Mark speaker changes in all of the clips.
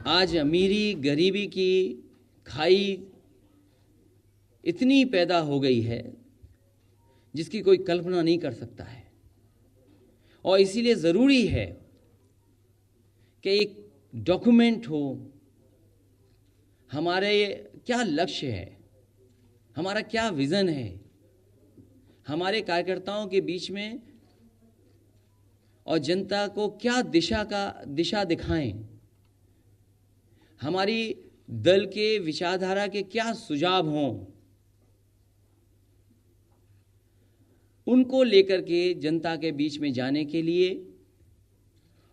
Speaker 1: आज अमीरी गरीबी की खाई इतनी पैदा हो गई है जिसकी कोई कल्पना नहीं कर सकता है। और इसीलिए ज़रूरी है कि एक डॉक्यूमेंट हो, हमारे क्या लक्ष्य है, हमारा क्या विज़न है, हमारे कार्यकर्ताओं के बीच में और जनता को क्या दिशा दिखाएं, हमारी दल के विचारधारा के क्या सुझाव हों, उनको लेकर के जनता के बीच में जाने के लिए।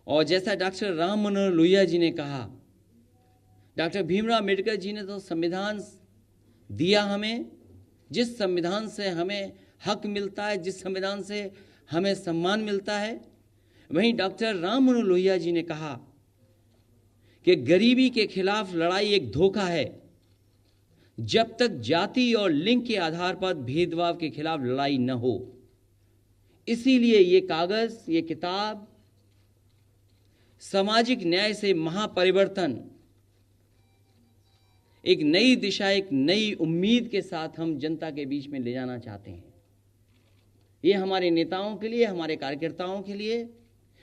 Speaker 1: और जैसा डॉक्टर राम मनोहर लोहिया जी ने कहा, डॉक्टर भीमराव अम्बेडकर जी ने तो संविधान दिया हमें, जिस संविधान से हमें हक मिलता है, जिस संविधान से हमें सम्मान मिलता है, वहीं डॉक्टर राम मनोहर लोहिया जी ने कहा कि गरीबी के खिलाफ लड़ाई एक धोखा है। जब तक जाति और लिंग के आधार पर भेदभाव के खिलाफ लड़ाई न हो। इसीलिए ये कागज, ये किताब सामाजिक न्याय से महापरिवर्तन, एक नई दिशा, एक नई उम्मीद के साथ हम जनता के बीच में ले जाना चाहते हैं। ये हमारे नेताओं के लिए, हमारे कार्यकर्ताओं के लिए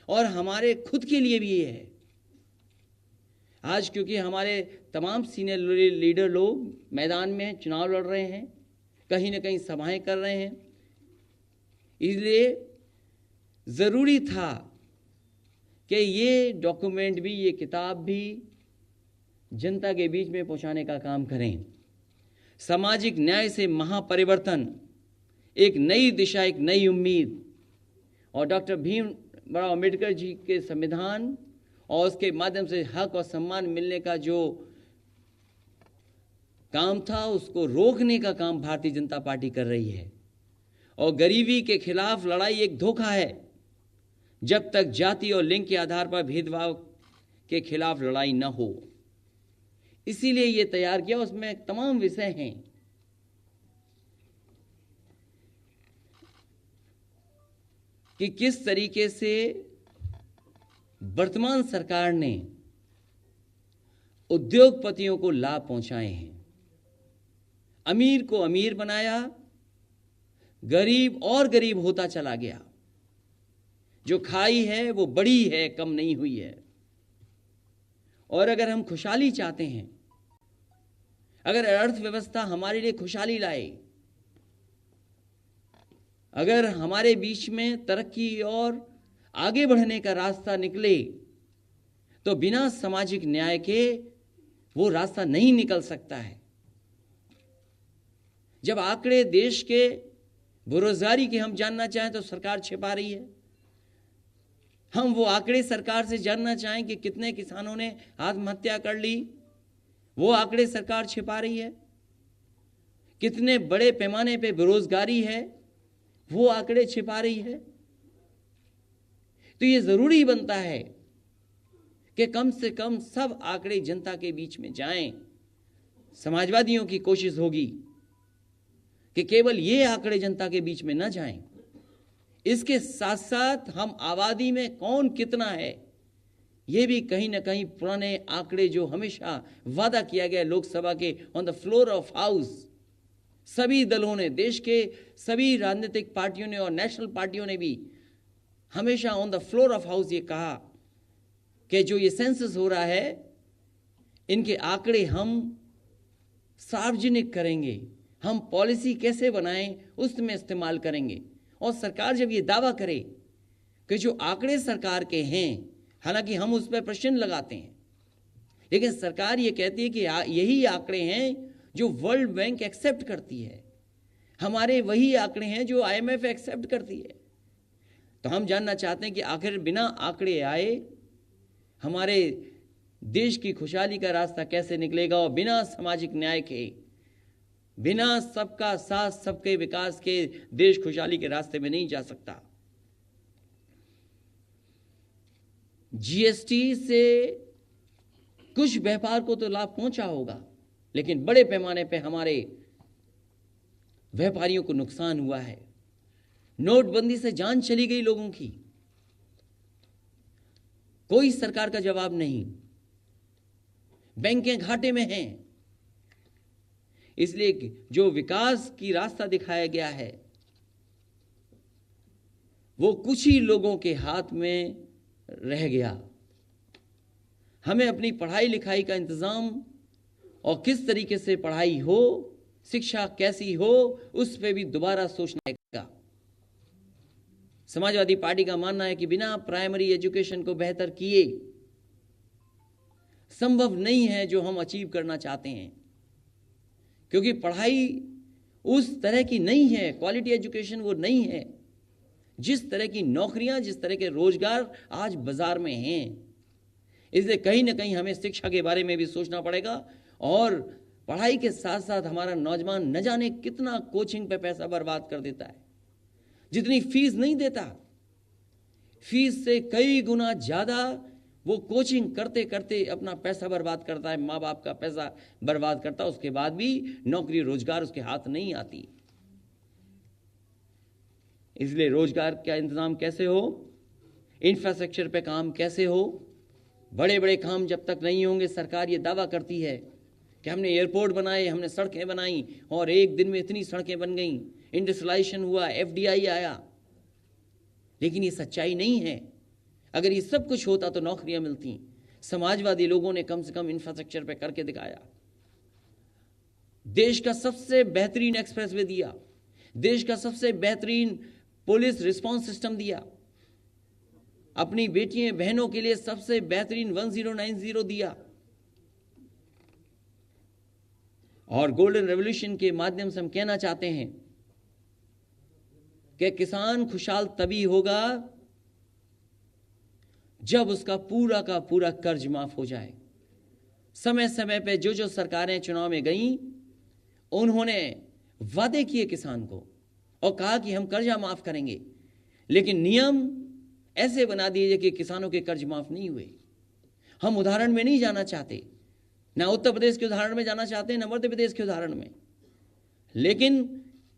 Speaker 1: और हमारे खुद के लिए भी ये है। आज क्योंकि हमारे तमाम सीनियर लीडर लोग मैदान में चुनाव लड़ रहे हैं, कहीं ना कहीं सभाएं कर रहे हैं, इसलिए ज़रूरी था कि ये डॉक्यूमेंट भी, ये किताब भी जनता के बीच में पहुंचाने का काम करें। सामाजिक न्याय से महापरिवर्तन, एक नई दिशा, एक नई उम्मीद। और डॉक्टर भीमराव अम्बेडकर जी के संविधान और उसके माध्यम से हक और सम्मान मिलने का जो काम था, उसको रोकने का काम भारतीय जनता पार्टी कर रही है। और गरीबी के खिलाफ लड़ाई एक धोखा है। जब तक जाति और लिंग के आधार पर भेदभाव के खिलाफ लड़ाई न हो। इसीलिए ये तैयार किया, उसमें तमाम विषय हैं। कि किस तरीके से वर्तमान सरकार ने उद्योगपतियों को लाभ पहुंचाए हैं, अमीर को अमीर बनाया, गरीब और गरीब होता चला गया। जो खाई है वो बड़ी है, कम नहीं हुई है। और अगर हम खुशहाली चाहते हैं, अगर अर्थव्यवस्था हमारे लिए खुशहाली लाए, अगर हमारे बीच में तरक्की और आगे बढ़ने का रास्ता निकले, तो बिना सामाजिक न्याय के वो रास्ता नहीं निकल सकता है। जब आंकड़े देश के बेरोजगारी के हम जानना चाहें तो सरकार छिपा रही है। हम वो आंकड़े सरकार से जानना चाहें कि कितने किसानों ने आत्महत्या कर ली, वो आंकड़े सरकार छिपा रही है। कितने बड़े पैमाने पे बेरोजगारी है, वो आंकड़े छिपा रही है। तो ये जरूरी बनता है कि कम से कम सब आंकड़े जनता के बीच में जाएं। समाजवादियों की कोशिश होगी कि केवल ये आंकड़े जनता के बीच में न जाएं। इसके साथ साथ हम आबादी में कौन कितना है, ये भी कहीं ना कहीं पुराने आंकड़े जो हमेशा वादा किया गया लोकसभा के on the floor of house, सभी दलों ने, देश के सभी राजनीतिक पार्टियों ने और नेशनल पार्टियों ने भी हमेशा on the floor of house ये कहा कि जो ये सेंसस हो रहा है, इनके आंकड़े हम सार्वजनिक करेंगे, हम पॉलिसी कैसे बनाएं उसमें इस्तेमाल करेंगे। और सरकार जब ये दावा करे कि जो आंकड़े सरकार के हैं, हालांकि हम उस पर प्रश्न लगाते हैं, लेकिन सरकार ये कहती है कि यही आंकड़े हैं जो वर्ल्ड बैंक एक्सेप्ट करती है, हमारे वही आंकड़े हैं जो IMF एक्सेप्ट करती है। तो हम जानना चाहते हैं कि आखिर बिना आंकड़े आए हमारे देश की खुशहाली का रास्ता कैसे निकलेगा, और बिना सामाजिक न्याय के, बिना सबका साथ सबके विकास के देश खुशहाली के रास्ते में नहीं जा सकता। GST से कुछ व्यापार को तो लाभ पहुंचा होगा, लेकिन बड़े पैमाने पे हमारे व्यापारियों को नुकसान हुआ है। नोटबंदी से जान चली गई लोगों की, कोई सरकार का जवाब नहीं। बैंकें घाटे में हैं। इसलिए जो विकास की रास्ता दिखाया गया है वो कुछ ही लोगों के हाथ में रह गया। हमें अपनी पढ़ाई लिखाई का इंतजाम और किस तरीके से पढ़ाई हो, शिक्षा कैसी हो, उस पर भी दोबारा सोचने का। समाजवादी पार्टी का मानना है कि बिना प्राइमरी एजुकेशन को बेहतर किए संभव नहीं है जो हम अचीव करना चाहते हैं, क्योंकि पढ़ाई उस तरह की नहीं है, क्वालिटी एजुकेशन वो नहीं है। जिस तरह की नौकरियां, जिस तरह के रोजगार आज बाजार में हैं, इसलिए कहीं ना कहीं हमें शिक्षा के बारे में भी सोचना पड़ेगा। और पढ़ाई के साथ साथ हमारा नौजवान न जाने कितना कोचिंग पे पैसा बर्बाद कर देता है। जितनी फीस नहीं देता, फीस से कई गुना ज्यादा वो कोचिंग करते करते अपना पैसा बर्बाद करता है, माँ बाप का पैसा बर्बाद करता है। उसके बाद भी नौकरी रोजगार उसके हाथ नहीं आती। इसलिए रोजगार का इंतजाम कैसे हो, इंफ्रास्ट्रक्चर पे काम कैसे हो। बड़े बड़े काम जब तक नहीं होंगे, सरकार ये दावा करती है कि हमने एयरपोर्ट बनाए, हमने सड़कें बनाई और एक दिन में इतनी सड़कें बन गई, इंडस्ट्रियलाइजेशन हुआ, FDI आया, लेकिन ये सच्चाई नहीं है। अगर ये सब कुछ होता तो नौकरियां मिलती। समाजवादी लोगों ने कम से कम इंफ्रास्ट्रक्चर पे करके दिखाया। देश का सबसे बेहतरीन एक्सप्रेसवे दिया, देश का सबसे बेहतरीन पुलिस रिस्पांस सिस्टम दिया, अपनी बेटियों बहनों के लिए सबसे बेहतरीन 1090 दिया। और गोल्डन रेवोल्यूशन के माध्यम से हम कहना चाहते हैं कि किसान खुशहाल तभी होगा जब उसका पूरा का पूरा कर्ज माफ हो जाए। समय समय पे जो जो सरकारें चुनाव में गईं, उन्होंने वादे किए किसान को और कहा कि हम कर्जा माफ करेंगे, लेकिन नियम ऐसे बना दिए कि किसानों के कर्ज माफ नहीं हुए। हम उदाहरण में नहीं जाना चाहते, ना उत्तर प्रदेश के उदाहरण में जाना चाहते हैं, ना मध्य प्रदेश के उदाहरण में, लेकिन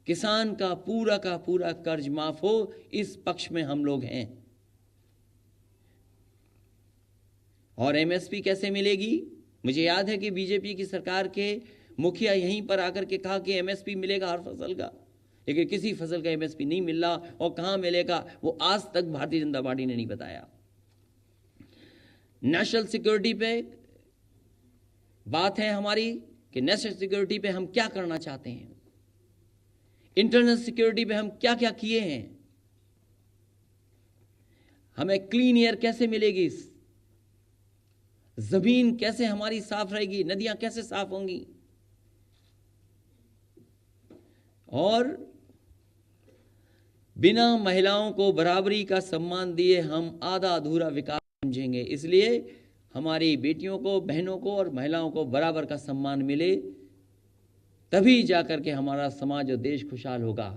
Speaker 1: किसान का पूरा कर्ज माफ हो, इस पक्ष में हम लोग हैं। और MSP कैसे मिलेगी? मुझे याद है कि बीजेपी की सरकार के मुखिया यहीं पर आकर के कहा कि MSP मिलेगा हर फसल का, लेकिन किसी फसल का MSP नहीं मिल रहा। और कहां मिलेगा वो आज तक भारतीय जनता पार्टी ने नहीं बताया। नेशनल सिक्योरिटी पे बात है हमारी कि नेशनल सिक्योरिटी पे हम क्या करना चाहते हैं, इंटरनल सिक्योरिटी पे हम क्या क्या किए हैं, हमें क्लीन एयर कैसे मिलेगी, जमीन कैसे हमारी साफ रहेगी, नदियां कैसे साफ होंगी, और बिना महिलाओं को बराबरी का सम्मान दिए हम आधा अधूरा विकास समझेंगे। इसलिए हमारी बेटियों को, बहनों को और महिलाओं को बराबर का सम्मान मिले, तभी जाकर के हमारा समाज और देश खुशहाल होगा।